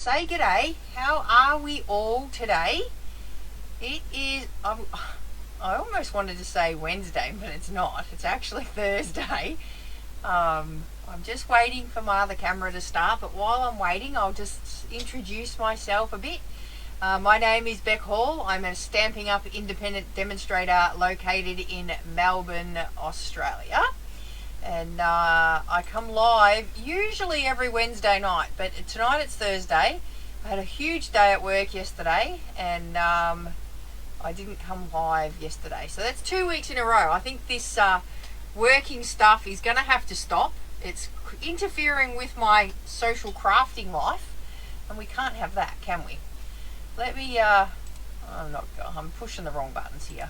say g'day. How are we all today? It is, I almost wanted to say Wednesday, but it's not. It's actually Thursday. I'm just waiting for my other camera to start, but while I'm waiting, I'll just introduce myself a bit. My name is Beck Hall. I'm a Stampin' Up independent demonstrator located in Melbourne, Australia. And I come live usually every Wednesday night, but tonight it's Thursday. I had a huge day at work yesterday, and I didn't come live yesterday. So that's 2 weeks in a row. I think this working stuff is going to have to stop. It's interfering with my social crafting life, and we can't have that, can we? Let me, I'm pushing the wrong buttons here.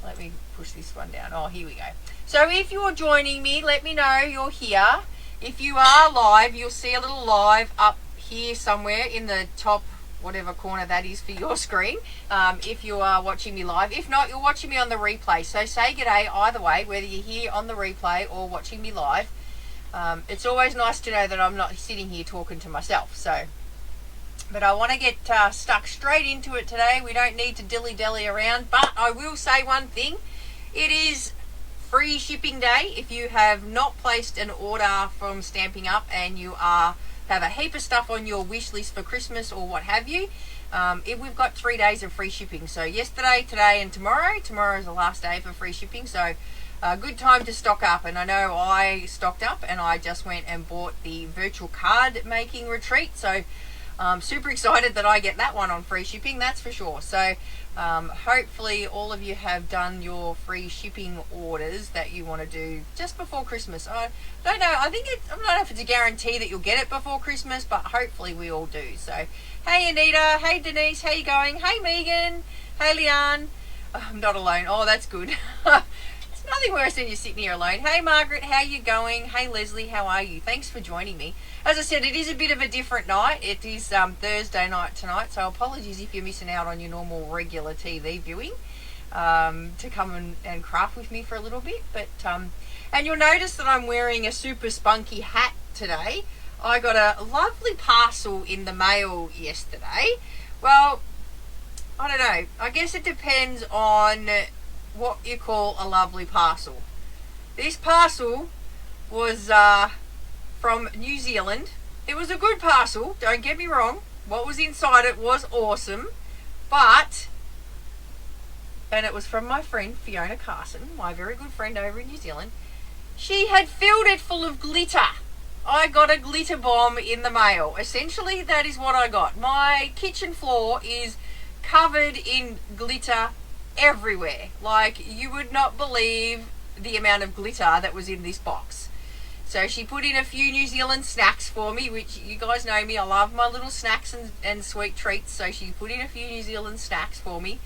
Let me push this one down. Oh, here we go. So if you're joining me, let me know you're here. If you are live, you'll see a little live up here somewhere in the top, whatever corner that is for your screen, if you are watching me live. If not, you're watching me on the replay. So say g'day either way, whether you're here on the replay or watching me live. It's always nice to know that I'm not sitting here talking to myself. But I want to get stuck straight into it today. We don't need to dilly-dally around, but I will say one thing. It is free shipping day. If you have not placed an order from Stampin' Up and you have a heap of stuff on your wish list for Christmas or what have you, we've got 3 days of free shipping. So yesterday, today and tomorrow. Tomorrow is the last day for free shipping, so a good time to stock up. And I know I stocked up and I just went and bought the virtual card making retreat. So I'm super excited that I get that one on free shipping, that's for sure. So hopefully all of you have done your free shipping orders that you want to do just before Christmas. I don't know, I don't know if it's a guarantee that you'll get it before Christmas, but hopefully we all do. So hey Anita, hey Denise, how you going? Hey Megan, hey Leanne. I'm not alone. Oh, that's good. It's nothing worse than you sitting here alone. Hey Margaret, how you going? Hey Leslie, how are you? Thanks for joining me. As I said, it is a bit of a different night. It is Thursday night tonight, so apologies if you're missing out on your normal regular TV viewing to come and craft with me for a little bit. But and you'll notice that I'm wearing a super spunky hat today. I got a lovely parcel in the mail yesterday. Well, I don't know. I guess it depends on what you call a lovely parcel. This parcel was from New Zealand. It was a good parcel, don't get me wrong. What was inside it was awesome, and it was from my friend Fiona Carson, my very good friend over in New Zealand. She had filled it full of glitter. I got a glitter bomb in the mail. Essentially, that is what I got. My kitchen floor is covered in glitter everywhere. Like, you would not believe the amount of glitter that was in this box. So she put in a few New Zealand snacks for me, which you guys know me, I love my little snacks and sweet treats. So she put in a few New Zealand snacks for me,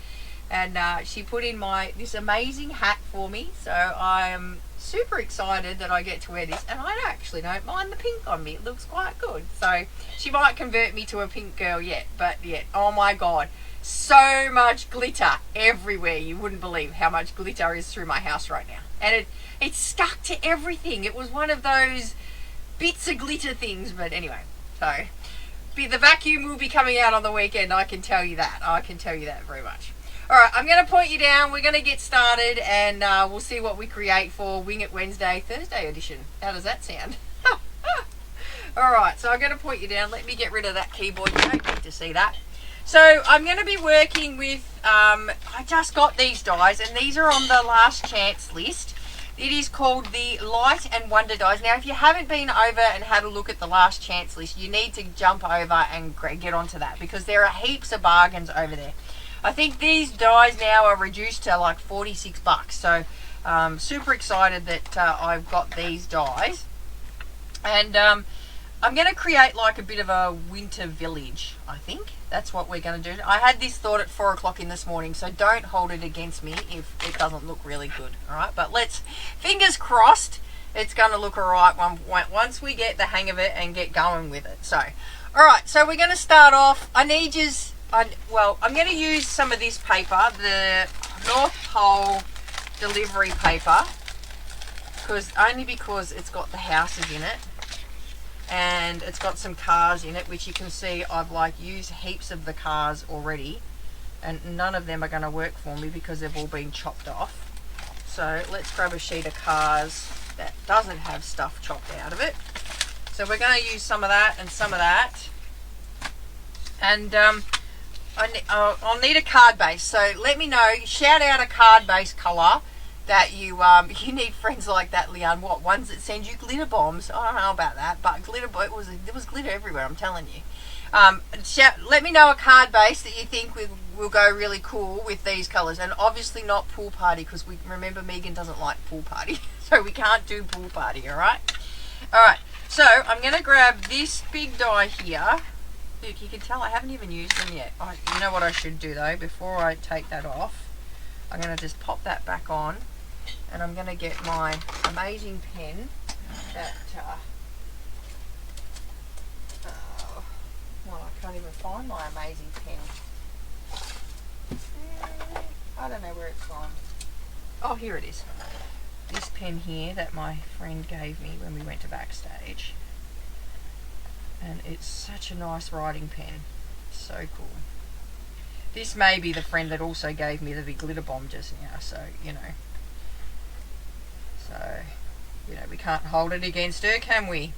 and she put in this amazing hat for me. So I am super excited that I get to wear this, and I actually don't mind the pink on me. It looks quite good. So she might convert me to a pink girl yet, but yeah, oh my god, so much glitter everywhere. You wouldn't believe how much glitter is through my house right now, and it stuck to everything. It was one of those bits of glitter things. But anyway, so the vacuum will be coming out on the weekend, I can tell you that. I can tell you that very much. Alright, I'm going to point you down. We're going to get started, and we'll see what we create for Wing It Wednesday Thursday edition. How does that sound? Alright, so I'm going to point you down. Let me get rid of that keyboard. You don't need to see that. So I'm going to be working with, I just got these dies, and these are on the last chance list. It is called the Light and Wonder dies. Now, if you haven't been over and had a look at the last chance list, you need to jump over and get onto that, because there are heaps of bargains over there. I think these dies now are reduced to like $46. So super excited that I've got these dies. And I'm going to create like a bit of a winter village, I think. That's what we're going to do. I had this thought at 4 o'clock in this morning, so don't hold it against me if it doesn't look really good. All right, but fingers crossed, it's going to look all right once we get the hang of it and get going with it. So, all right, so we're going to start off. I'm going to use some of this paper, the North Pole delivery paper, because it's got the houses in it. and it's got some cars in it, which you can see I've like used heaps of the cars already, and none of them are going to work for me because they've all been chopped off. So let's grab a sheet of cars that doesn't have stuff chopped out of it. So we're going to use some of that and some of that, and I'll need a card base. So let me know, shout out a card base colour that you need friends like that, Leanne. What ones that send you glitter bombs? I don't know about that, but glitter, there was glitter everywhere, I'm telling you. Let me know a card base that you think will go really cool with these colours, and obviously not pool party, because we remember Megan doesn't like pool party, so we can't do pool party. All right. So I'm going to grab this big die here. Look, you can tell I haven't even used them yet. You know what I should do though, before I take that off, I'm going to just pop that back on, and I'm going to get my amazing pen that, well, I can't even find my amazing pen. I don't know where it's gone. Oh, here it is. This pen here that my friend gave me when we went to backstage. And it's such a nice writing pen. So cool. This may be the friend that also gave me the big glitter bomb just now, so, you know. So, you know, we can't hold it against her, can we?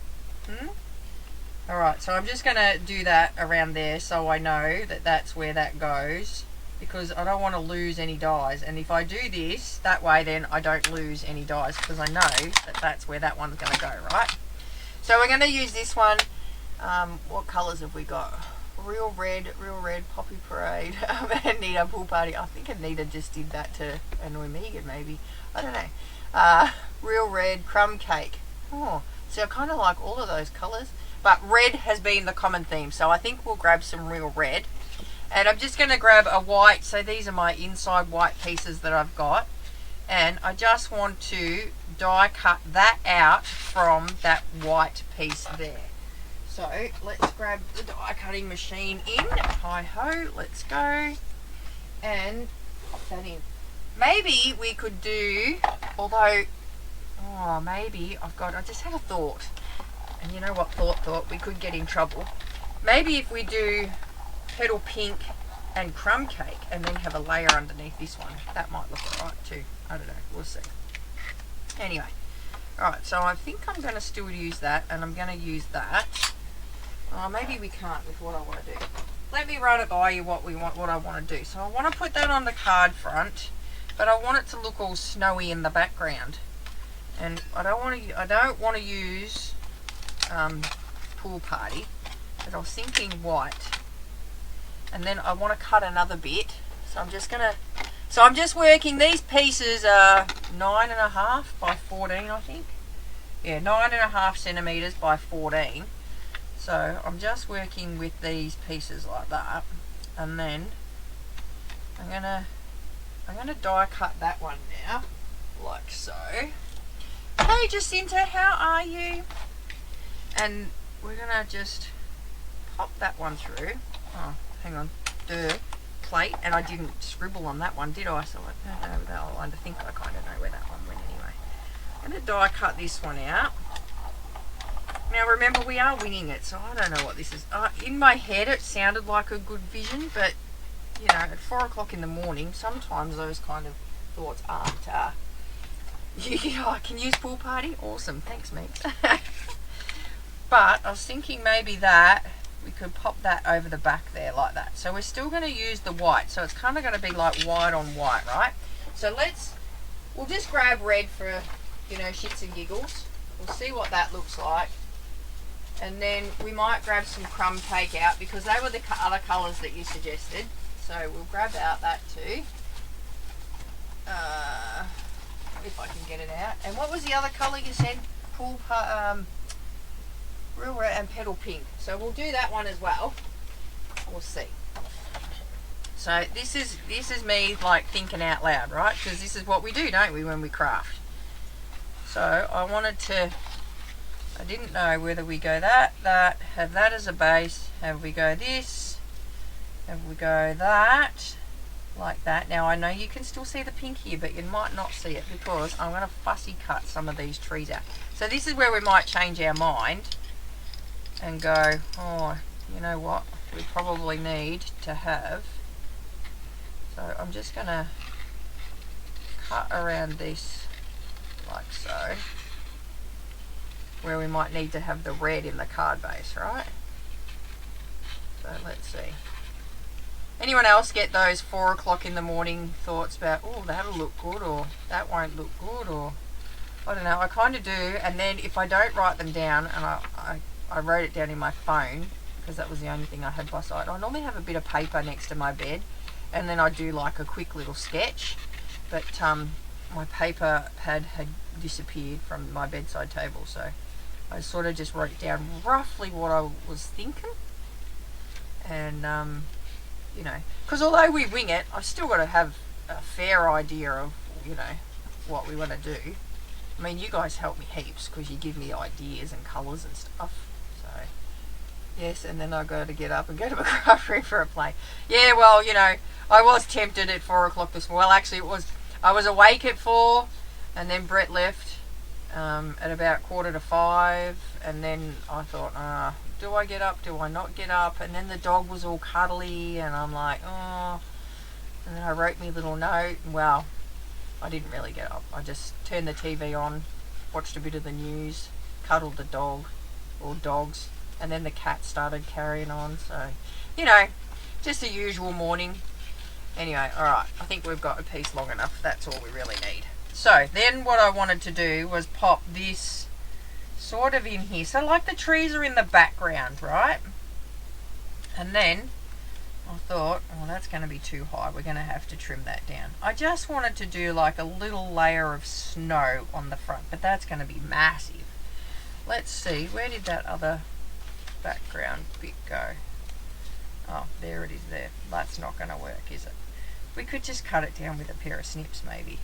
Alright, so I'm just going to do that around there so I know that that's where that goes, because I don't want to lose any dies. And if I do this that way, then I don't lose any dies, because I know that that's where that one's going to go, right? So we're going to use this one. What colours have we got? Real red, Poppy Parade, Anita Pool Party. I think Anita just did that to annoy Megan, maybe. I don't know. Real red, Crumb Cake. Oh, so I kind of like all of those colours. But red has been the common theme, so I think we'll grab some real red. And I'm just going to grab a white. So these are my inside white pieces that I've got. And I just want to die cut that out from that white piece there. So let's grab the die cutting machine in. Hi ho, let's go. And pop that in. Maybe we could do, although, maybe I just had a thought. And you know what thought, we could get in trouble. Maybe if we do Petal Pink and Crumb Cake and then have a layer underneath this one, that might look alright too. I don't know, we'll see. Anyway, alright, so I think I'm going to still use that, and I'm going to use that. Maybe we can't with what I want to do. Let me run it by you what I want to do. So I want to put that on the card front, but I want it to look all snowy in the background. And I don't want to use Pool Party, but I was thinking white. And then I want to cut another bit. So I'm just working, these pieces are 9.5 by 14, I think. Yeah, 9.5 centimetres by 14. So I'm just working with these pieces like that, and then I'm gonna die cut that one now, like so. Hey Jacinta, how are you? And we're gonna just pop that one through. Oh, hang on, plate, and I didn't scribble on that one, did I? So I don't know that one. I think I kind of know where that one went anyway. I'm gonna die cut this one out. Now remember, we are winging it, so I don't know what this is. In my head it sounded like a good vision, but you know, at 4 o'clock in the morning, sometimes those kind of thoughts aren't. I can use Pool Party? Awesome, thanks mate. But I was thinking maybe that we could pop that over the back there like that. So we're still going to use the white, so it's kind of going to be like white on white, right? So we'll just grab red for, you know, shits and giggles. We'll see what that looks like. And then we might grab some Crumb Cake out, because they were the other colours that you suggested. So we'll grab out that too. If I can get it out. And what was the other colour you said? Real Red and Petal Pink. So we'll do that one as well. We'll see. So this is me like thinking out loud, right? Because this is what we do, don't we, when we craft. So I didn't know whether we go that, have that as a base, have we go this, have we go that, like that. Now I know you can still see the pink here, but you might not see it because I'm going to fussy cut some of these trees out. So this is where we might change our mind. and go, oh, you know what, we probably need to have, so I'm just going to cut around this like so, where we might need to have the red in the card base, right? So let's see. Anyone else get those 4 o'clock in the morning thoughts about, oh, that'll look good, or that won't look good, or I don't know. I kind of do, and then if I don't write them down, and I wrote it down in my phone because that was the only thing I had by side. I normally have a bit of paper next to my bed, and then I do like a quick little sketch, but my paper pad had disappeared from my bedside table, so I sort of just wrote down roughly what I was thinking, and you know, because although we wing it, I've still got to have a fair idea of, you know, what we want to do. I mean, you guys help me heaps because you give me ideas and colours and stuff. So, yes, and then I got to get up and go to my craft room for a play. Yeah, well, you know, I was tempted at 4 o'clock this morning. Well, actually, I was awake at 4, and then Brett left at about 4:45, and then I thought, do I get up? Do I not get up? And then the dog was all cuddly, and I'm like, oh. And then I wrote me a little note. Well, I didn't really get up. I just turned the TV on, watched a bit of the news, cuddled the dog, or dogs, and then the cat started carrying on. So, you know, just a usual morning. Anyway, alright, I think we've got a piece long enough. That's all we really need. So, then what I wanted to do was pop this sort of in here. So, like the trees are in the background, right? And then I thought, oh, that's going to be too high. We're going to have to trim that down. I just wanted to do like a little layer of snow on the front, but that's going to be massive. Let's see, where did that other background bit go? Oh, there it is there. That's not going to work, is it? We could just cut it down with a pair of snips maybe.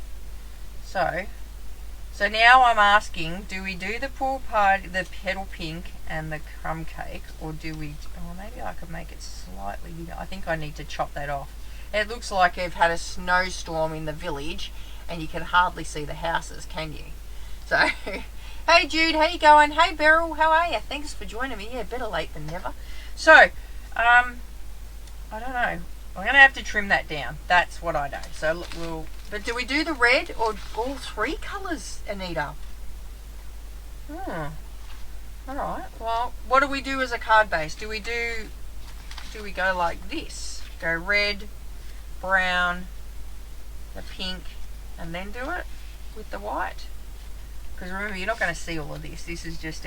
So now I'm asking, do we do the pool party, the petal pink and the crumb cake, or do we, oh, maybe I could make it slightly bigger. I think I need to chop that off. It looks like they've had a snowstorm in the village and you can hardly see the houses, can you? So, hey Jude, how you going? Hey Beryl, how are you? Thanks for joining me. Yeah, better late than never. So, I don't know. I'm going to have to trim that down. That's what I know. So but do we do the red or all 3 colours, Anita? Alright, well, what do we do as a card base? Do we go like this? Go red, brown, the pink, and then do it with the white? Because remember, you're not going to see all of this. This is just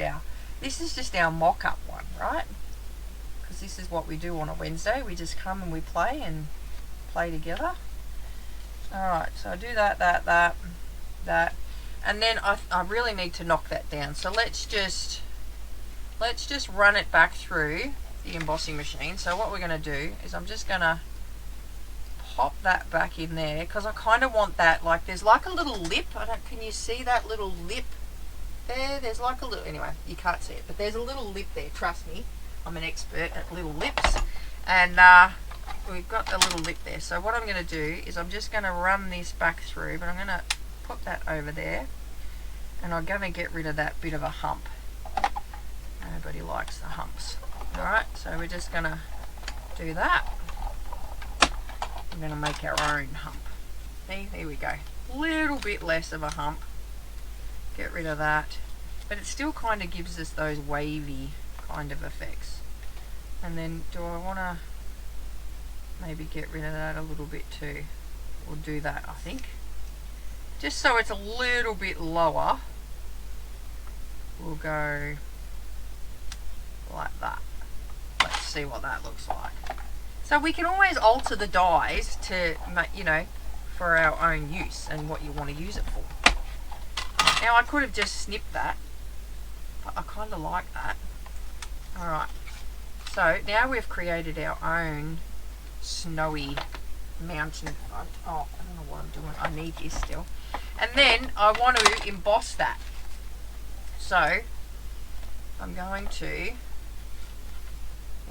our mock-up one, right? Because this is what we do on a Wednesday. We just come and we play together. Alright, so I do that, and then I really need to knock that down. So let's just run it back through the embossing machine. So what we're going to do is I'm just going to pop that back in there, because I kind of want that, like there's like a little lip. Can you see that little lip there? There's like a little, anyway, you can't see it, but there's a little lip there, trust me. I'm an expert at little lips, and we've got the little lip there. So what I'm going to do is I'm just going to run this back through, but I'm going to put that over there, and I'm going to get rid of that bit of a hump. Nobody likes the humps. Alright, so we're just going to do that. We're going to make our own hump. See, there we go. A little bit less of a hump. Get rid of that. But it still kind of gives us those wavy kind of effects. And then do I want to maybe get rid of that a little bit too? We'll do that, I think. Just so it's a little bit lower, we'll go like that. Let's see what that looks like. So we can always alter the dies to, you know, for our own use and what you want to use it for. Now I could have just snipped that, but I kind of like that. Alright, so now we've created our own snowy mountain front. Oh, I don't know what I'm doing. I need this still. And then I want to emboss that. So I'm going to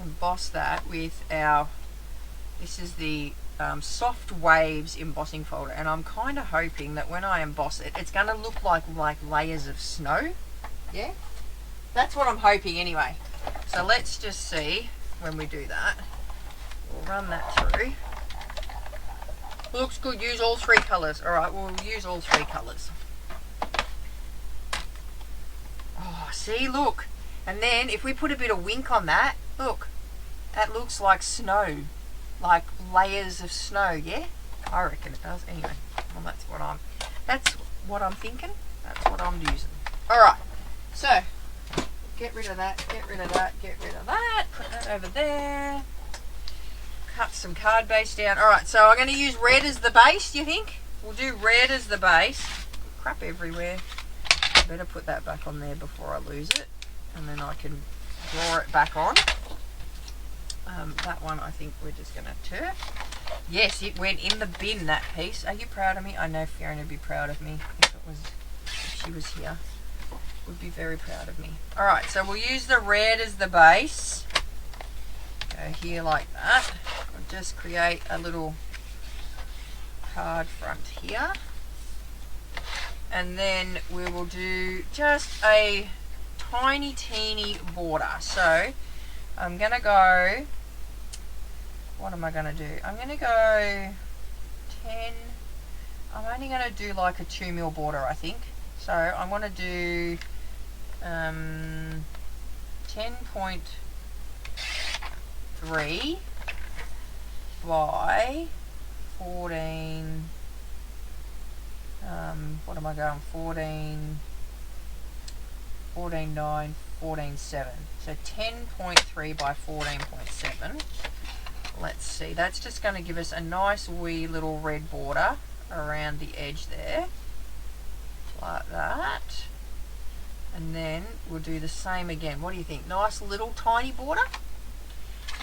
emboss that with this is the Soft Waves embossing folder, and I'm kind of hoping that when I emboss it, it's going to look like layers of snow. Yeah, that's what I'm hoping anyway. So let's just see when we do that. We'll run that through. Looks good. Use all three colours. Alright, we'll use all three colours. Oh, see, look. And then if we put a bit of wink on that, look. That looks like snow. Like layers of snow, yeah? I reckon it does. Anyway, well, that's what I'm thinking. That's what I'm using. Alright, so get rid of that, get rid of that, get rid of that. Put that over there. Cut some card base down. Alright, so I'm going to use red as the base, do you think? We'll do red as the base. Crap everywhere. Better put that back on there before I lose it. And then I can draw it back on. That one I think we're just going to turf. Yes, it went in the bin, that piece. Are you proud of me? I know Fiona would be proud of me if she was here. Would be very proud of me. Alright, so we'll use the red as the base. Go here like that. I'll just create a little card front here. And then we will do just a tiny, teeny border. So I'm going to go, what am I going to do? I'm going to go 10, I'm only going to do like a 2 mil border, I think. So I'm going to do 10.3 by 14, what am I going, 14.9, 14.7. So 10.3 by 14.7. Let's see, that's just going to give us a nice wee little red border around the edge there. Like that. And then we'll do the same again. What do you think? Nice little tiny border.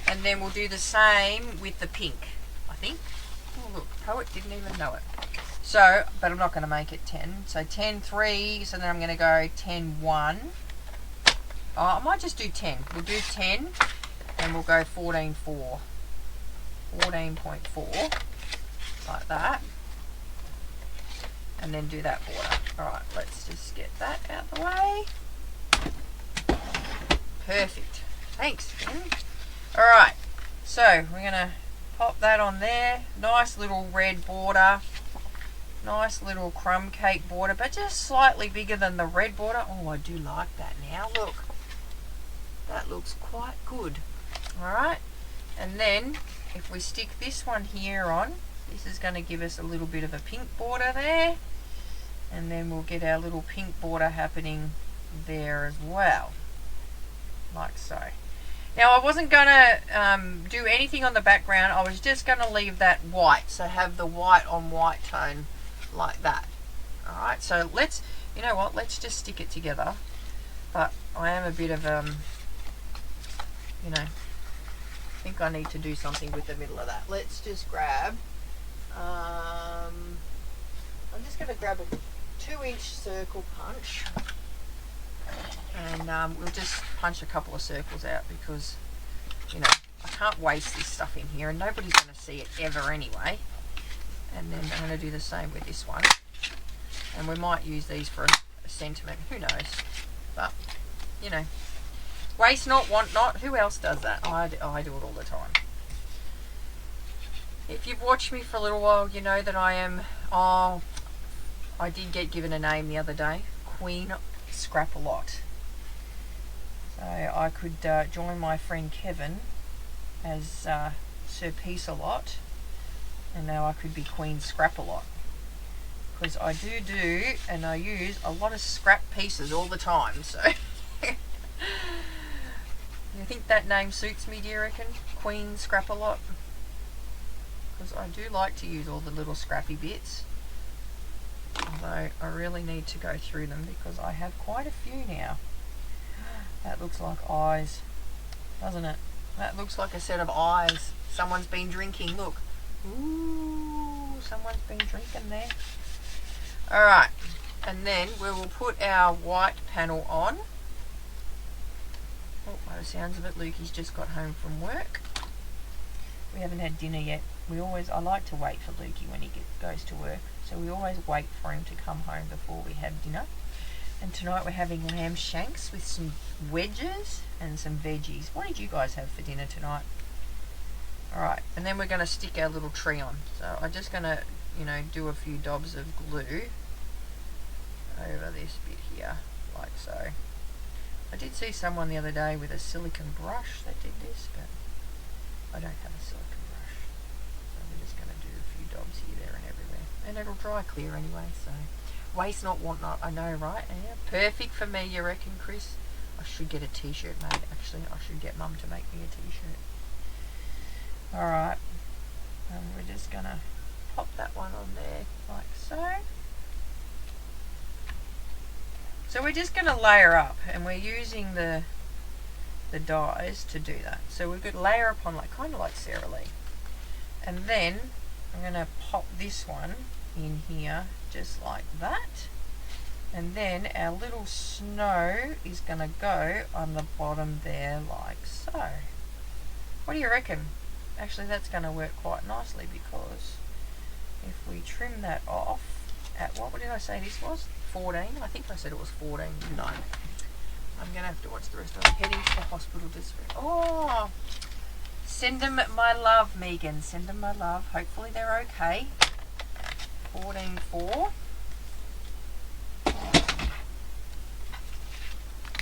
And then we'll do the same with the pink, I think. Oh look, Poet didn't even know it. So, but I'm not going to make it 10. So 10.3, so then I'm going to go 10.1. Oh, I might just do 10. We'll do 10 and we'll go 14.4. 14.4. Like that. And then do that border. Alright, let's just get that out of the way. Perfect. Thanks, Ben. Alright, so we're going to pop that on there. Nice little red border. Nice little crumb cake border, but just slightly bigger than the red border. Oh, I do like that now. Look. That looks quite good. Alright, and then if we stick this one here on, this is going to give us a little bit of a pink border there. And then we'll get our little pink border happening there as well. Like so. Now I wasn't going to do anything on the background. I was just going to leave that white. So have the white on white tone like that. Alright, so let's, you know what, let's just stick it together. But I am a bit of, you know, I think I need to do something with the middle of that. Let's just grab, I'm just going to grab a 2-inch circle punch. And we'll just punch a couple of circles out because, you know, I can't waste this stuff in here and nobody's going to see it ever anyway. And then I'm going to do the same with this one. And we might use these for a sentiment, who knows. But, you know, waste not, want not. Who else does that? I do it all the time. If you've watched me for a little while, you know that I am, I did get given a name the other day, Queen Scrap-A-Lot. So I could join my friend Kevin as Sir Peace-A-Lot, and now I could be Queen Scrap-A-Lot. Because I do and I use a lot of scrap pieces all the time, so... You think that name suits me, do you reckon? Queen Scrap-A-Lot? Because I do like to use all the little scrappy bits. Although I really need to go through them because I have quite a few now. That looks like eyes, doesn't it? That looks like a set of eyes. Someone's been drinking, look. Ooh, someone's been drinking there. Alright, and then we will put our white panel on. Oh, by the sounds of it, Lukey's just got home from work. We haven't had dinner yet. I like to wait for Lukey when he goes to work. So we always wait for him to come home before we have dinner. And tonight we're having lamb shanks with some wedges and some veggies. What did you guys have for dinner tonight? Alright, and then we're going to stick our little tree on. So I'm just going to, do a few dobs of glue over this bit here, like so. I did see someone the other day with a silicone brush that did this, but I don't have a silicone brush. So we're just going to do a few dobs here, there and everywhere. And it'll dry clear anyway, so... Waste not, want not, I know, right? Yeah, perfect for me, you reckon, Chris? I should get a t-shirt made, actually. I should get Mum to make me a t-shirt. Alright. And we're just going to pop that one on there, like so. So we're just going to layer up, and we're using the dies to do that. So we're going to layer upon, kind of like Sara Lee. And then I'm going to pop this one in here, just like that. And then our little snow is going to go on the bottom there, like so. What do you reckon? Actually, that's going to work quite nicely, because if we trim that off at, what did I say this was? 14? I think I said it was 14. No. I'm going to have to watch the rest of it. Heading to the hospital this week. Oh! Send them my love, Megan. Send them my love. Hopefully they're okay. 14.4.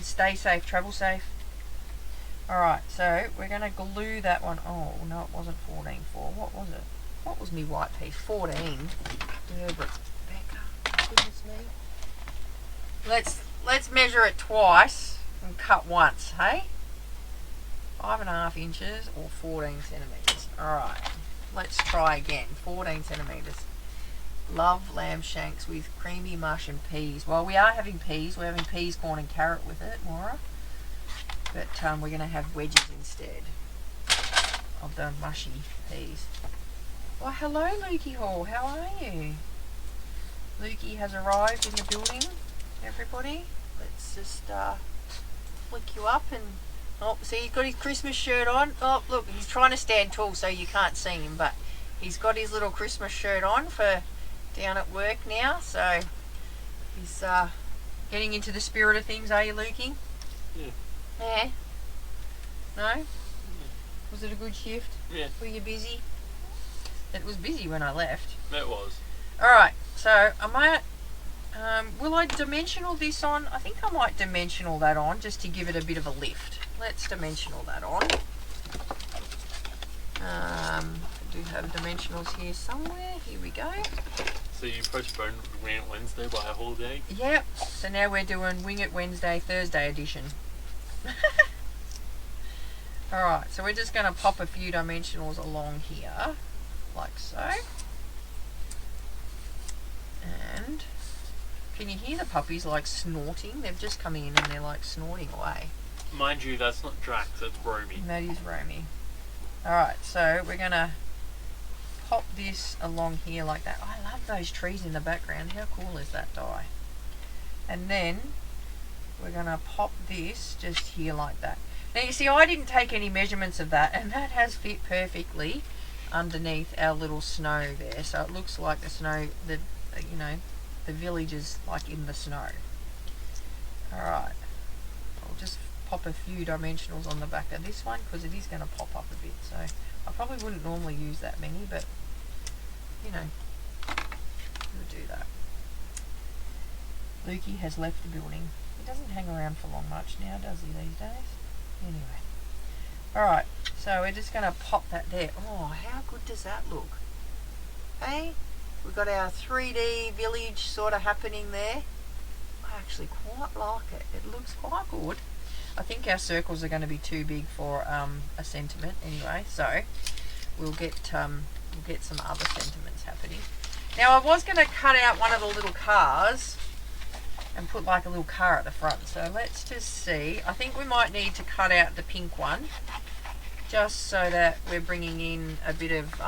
Stay safe, travel safe. Alright, so we're going to glue that one. Oh, no, it wasn't 14.4. What was it? What was me white piece? 14. Becca. Goodness me. Let's measure it twice and cut once, hey? 5.5 inches or 14 centimetres. Alright, let's try again. 14 centimetres. Love lamb shanks with creamy mush and peas. Well, we are having peas. We're having peas, corn and carrot with it, Maura. But we're going to have wedges instead of the mushy peas. Well, hello, Lukey Hall. How are you? Lukey has arrived in the building, everybody. Let's just flick you up and... Oh, see, he's got his Christmas shirt on. Oh, look, he's trying to stand tall so you can't see him, but he's got his little Christmas shirt on for down at work now, so he's getting into the spirit of things, are you, Lukey? Yeah. Yeah? No? Yeah. Was it a good shift? Yeah. Were you busy? It was busy when I left. It was. Alright, so I might... will I dimensional this on? I think I might dimensional that on just to give it a bit of a lift. Let's dimensional that on. I do have dimensionals here somewhere. Here we go. So you postponed Wing It Wednesday by a whole day? Yep. So now we're doing Wing It Wednesday, Thursday edition. Alright, so we're just going to pop a few dimensionals along here, like so. And can you hear the puppies snorting? They've just come in and they're snorting away. Mind you, that's not Drax, that's Romy. That is Romy. Alright, so we're going to pop this along here like that. I love those trees in the background. How cool is that die? And then we're going to pop this just here like that. Now you see, I didn't take any measurements of that, and that has fit perfectly underneath our little snow there. So it looks like the snow, the village is in the snow. Alright, I'll just pop a few dimensionals on the back of this one because it is going to pop up a bit. So I probably wouldn't normally use that many, but we'll do that. Lukey has left the building. He doesn't hang around for long much now, does he, these days? Anyway. Alright, so we're just going to pop that there. Oh, how good does that look? Hey? We've got our 3D village sort of happening there. I actually quite like it. It looks quite good. I think our circles are going to be too big for a sentiment anyway, so we'll get some other sentiments happening. Now I was going to cut out one of the little cars and put a little car at the front, so let's just see. I think we might need to cut out the pink one just so that we're bringing in a bit of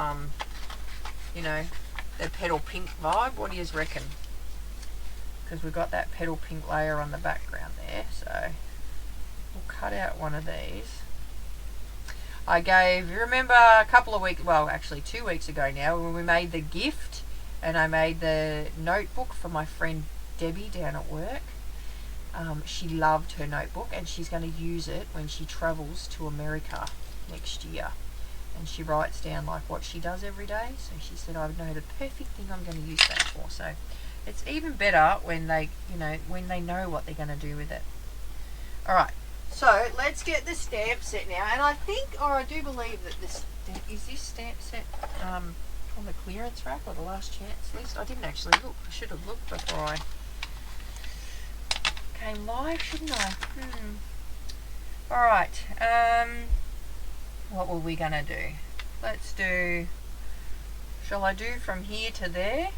the pedal pink vibe. What do you reckon? Because we've got that pedal pink layer on the background there, so we'll cut out one of these. You remember a couple of weeks, well actually 2 weeks ago now, when we made the gift and I made the notebook for my friend Debbie down at work, She loved her notebook, and she's going to use it when she travels to America next year. And she writes down like what she does every day. So she said, I know the perfect thing I'm going to use that for. So it's even better when they, when they know what they're going to do with it. All right. So let's get the stamp set now. And I think, or I do believe that this stamp set on the clearance rack or the last chance list. I didn't actually look. I should have looked before I came live, shouldn't I? All right. What were we gonna do? Let's do. Shall I do from here to there,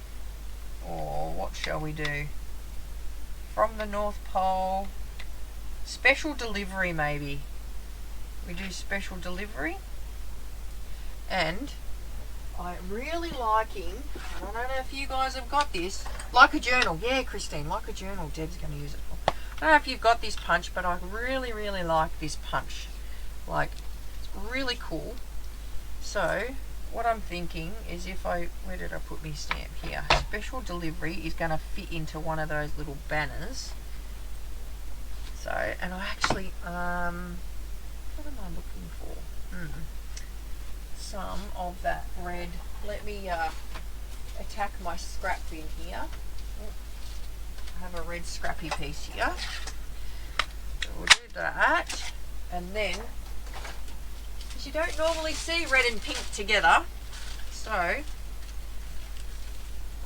or what shall we do? From the North Pole. Special delivery, maybe. We do special delivery. And I'm really liking, I don't know if you guys have got this, like a journal. Yeah, Christine, like a journal. Deb's going to use it for. I don't know if you've got this punch, but I really, really like this punch. Like, it's really cool. So, what I'm thinking is where did I put my stamp here? Special delivery is going to fit into one of those little banners. So, and I actually, what am I looking for? Some of that red. Let me attack my scrap bin here. I have a red scrappy piece here. So we'll do that. And then, because you don't normally see red and pink together, so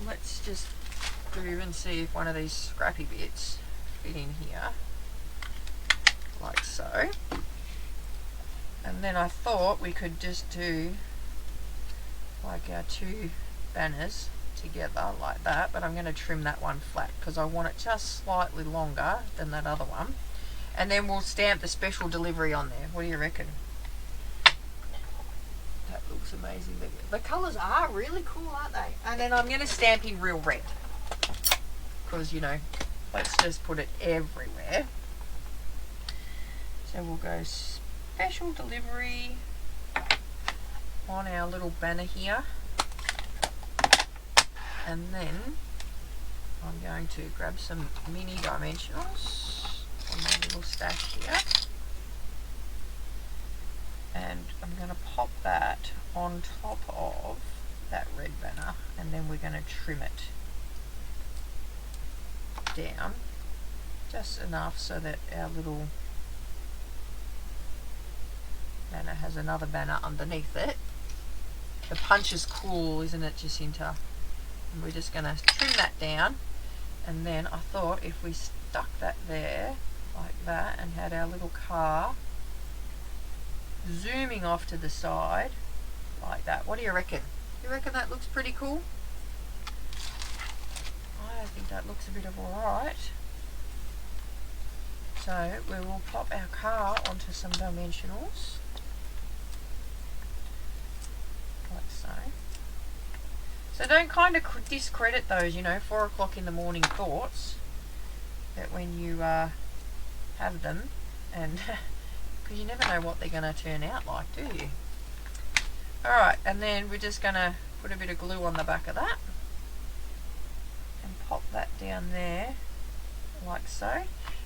let's just do and see if one of these scrappy bits fit in here. Like so. And then I thought we could just do like our two banners together like that, but I'm going to trim that one flat because I want it just slightly longer than that other one. And then we'll stamp the special delivery on there. What do you reckon? That looks amazing. The colours are really cool, aren't they? And then I'm going to stamp in real red because, let's just put it everywhere. So we'll go special delivery on our little banner here, and then I'm going to grab some mini dimensionals on my little stash here, and I'm going to pop that on top of that red banner, and then we're going to trim it down just enough so that our little banner has another banner underneath it. The punch is cool, isn't it, Jacinta? And we're just going to trim that down, and then I thought if we stuck that there like that and had our little car zooming off to the side like that. What do you reckon? You reckon that looks pretty cool? I think that looks a bit of alright. So we will pop our car onto some dimensionals. Like so. So don't kind of discredit those, 4 o'clock in the morning thoughts. That when you have them, and because you never know what they're going to turn out like, do you? Alright, and then we're just going to put a bit of glue on the back of that. And pop that down there, like so.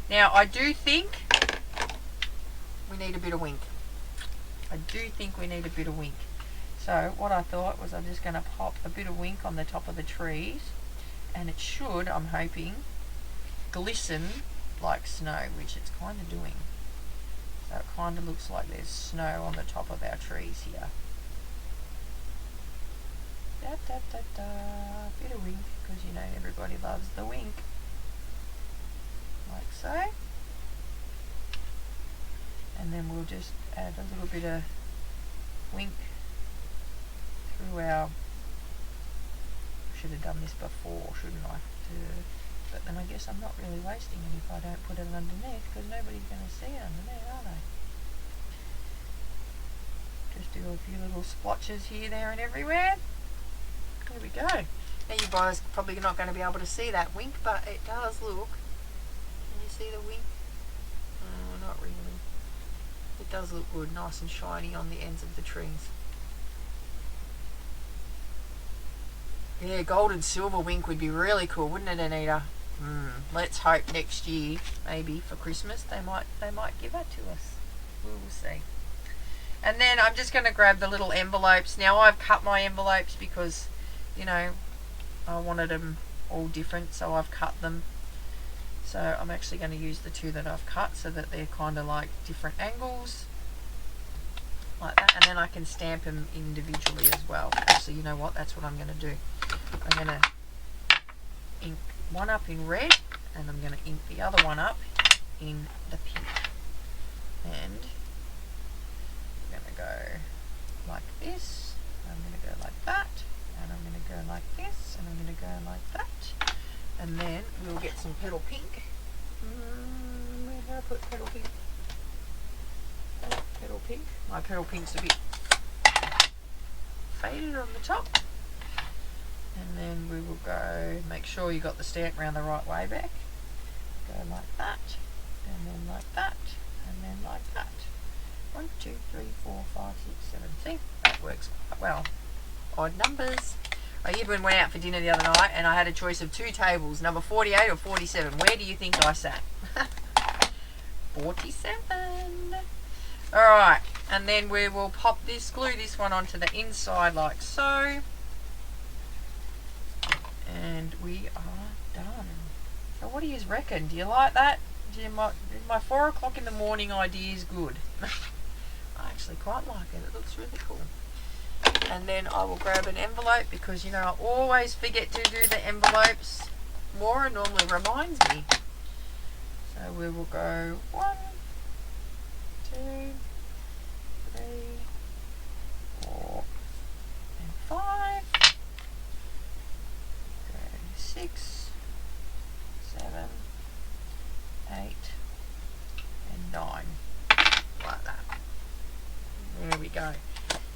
Now, I do think we need a bit of wink. I do think we need a bit of wink. So what I thought was I'm just going to pop a bit of wink on the top of the trees, and it should, I'm hoping, glisten like snow, which it's kind of doing. So it kind of looks like there's snow on the top of our trees here. Da, da, da, da. Bit of wink, because everybody loves the wink. Like so. And then we'll just add a little bit of wink through our, should have done this before, shouldn't I? But then I guess I'm not really wasting it if I don't put it underneath, because nobody's going to see it underneath, are they? Just do a few little splotches here, there and everywhere. There we go. Now you guys are probably not going to be able to see that wink, but it does look. Can you see the wink? Oh, not really. It does look good, nice and shiny on the ends of the trees. Yeah, gold and silver wink would be really cool, wouldn't it, Anita? Let's hope next year, maybe for Christmas, they might give that to us. We will see. And then I'm just going to grab the little envelopes. Now I've cut my envelopes because, I wanted them all different, so I've cut them. So I'm actually going to use the two that I've cut so that they're kind of like different angles. Like that. And then I can stamp them individually as well. Actually, you know what? That's what I'm going to do. I'm going to ink one up in red, and I'm going to ink the other one up in the pink. And I'm going to go like this, I'm going to go like that, and I'm going to go like this, and I'm going to go like that. And then we'll get some petal pink. Where did I put petal pink? Petal pink. My petal pink's a bit faded on the top. And then we will go, make sure you got the stamp round the right way back. Go like that, and then like that, and then like that. 1, 2, 3, 4, 5, 6, 7. See, that works quite well. Odd numbers. I even went out for dinner the other night and I had a choice of 2 tables, number 48 or 47. Where do you think I sat? 47. Alright, and then we will pop this, glue this one onto the inside like so. And we are done. So what do you reckon? Do you like that? My 4 o'clock in the morning idea is good. I actually quite like it. It looks really cool. And then I will grab an envelope because, I always forget to do the envelopes. Maura normally reminds me. So we will go 1, 2, 3, 4, and 5. Go 6, 7, 8, and 9. Like that. There we go.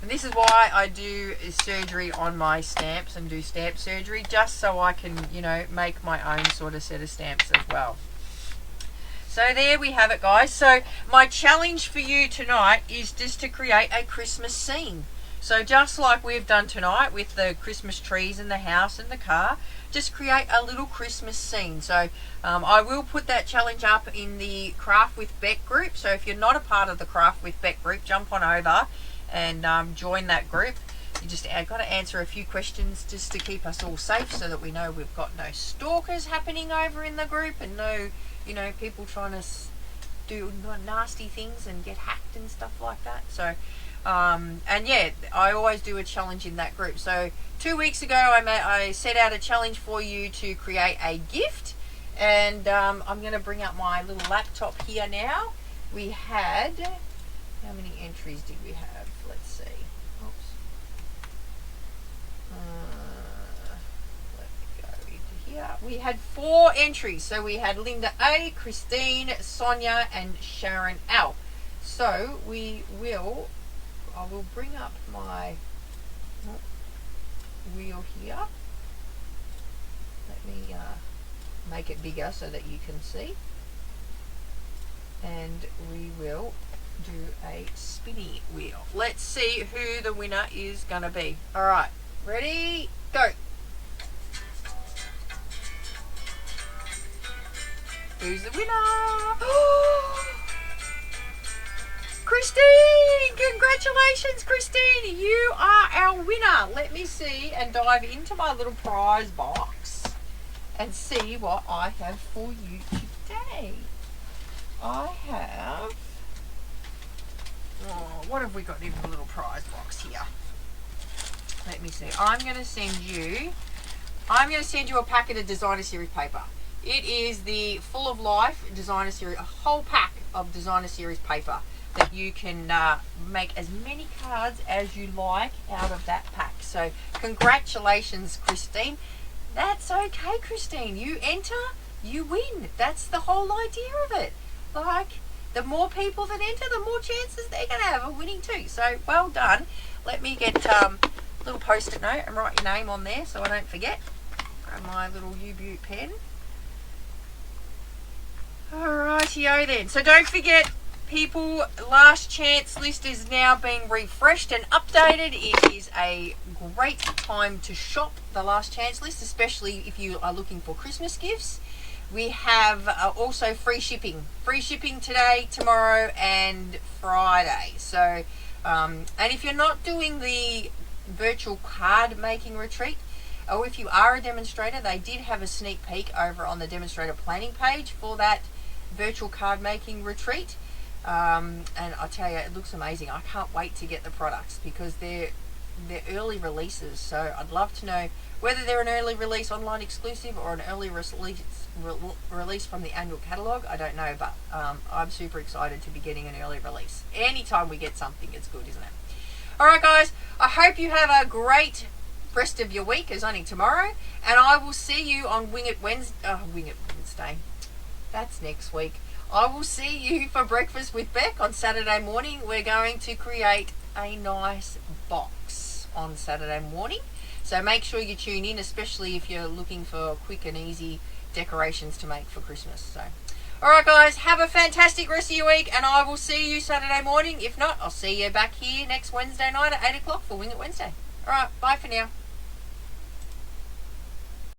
And this is why I do surgery on my stamps and do stamp surgery, just so I can, make my own sort of set of stamps as well. So there we have it, guys. So my challenge for you tonight is just to create a Christmas scene. So just like we've done tonight with the Christmas trees in the house and the car, just create a little Christmas scene. So I will put that challenge up in the Craft with Beck group. So if you're not a part of the Craft with Beck group, jump on over and join that group. You just got to answer a few questions just to keep us all safe, so that we know we've got no stalkers happening over in the group, and no, people trying to do nasty things and get hacked and stuff like that. So, and yeah, I always do a challenge in that group. So 2 weeks ago, I set out a challenge for you to create a gift, and I'm going to bring up my little laptop here now. We had, how many entries did we have? Let's see. Oops. Let me go into here. We had 4 entries. So we had Linda A, Christine, Sonia, and Sharon L. So I will bring up my wheel here. Let me make it bigger so that you can see. And we will do a spinny wheel. Let's see who the winner is going to be. Alright, ready? Go! Who's the winner? Christine! Congratulations, Christine! You are our winner. Let me see and dive into my little prize box and see what I have for you today. I have... what have we got in the little prize box here? Let me see. I'm going to send you a packet of Designer Series paper. It is the Full of Life Designer Series, a whole pack of Designer Series paper that you can make as many cards as you like out of that pack. So congratulations, Christine. That's okay, Christine. You enter, you win. That's the whole idea of it. Like, the more people that enter, the more chances they're going to have of winning too. So, well done. Let me get a little post-it note and write your name on there so I don't forget. Grab my little U-Butte pen. Alrightio then. So don't forget, people, last chance list is now being refreshed and updated. It is a great time to shop the last chance list, especially if you are looking for Christmas gifts. We have also free shipping today, tomorrow, and Friday. So, and if you're not doing the virtual card making retreat, or if you are a demonstrator, they did have a sneak peek over on the demonstrator planning page for that virtual card making retreat. And I tell you, it looks amazing. I can't wait to get the products because they're early releases. So I'd love to know whether they're an early release online exclusive or an early release from the annual catalogue. I don't know, but I'm super excited to be getting an early release. Anytime we get something, it's good, isn't it? Alright guys, I hope you have a great rest of your week. It's only tomorrow, and I will see you on Wing It Wednesday. That's next week. I will see you for Breakfast with Beck on Saturday morning. We're going to create a nice box on Saturday morning. So make sure you tune in, especially if you're looking for quick and easy decorations to make for Christmas. So, alright guys, have a fantastic rest of your week, and I will see you Saturday morning. If not, I'll see you back here next Wednesday night at 8 o'clock for Wing It Wednesday. Alright, bye for now.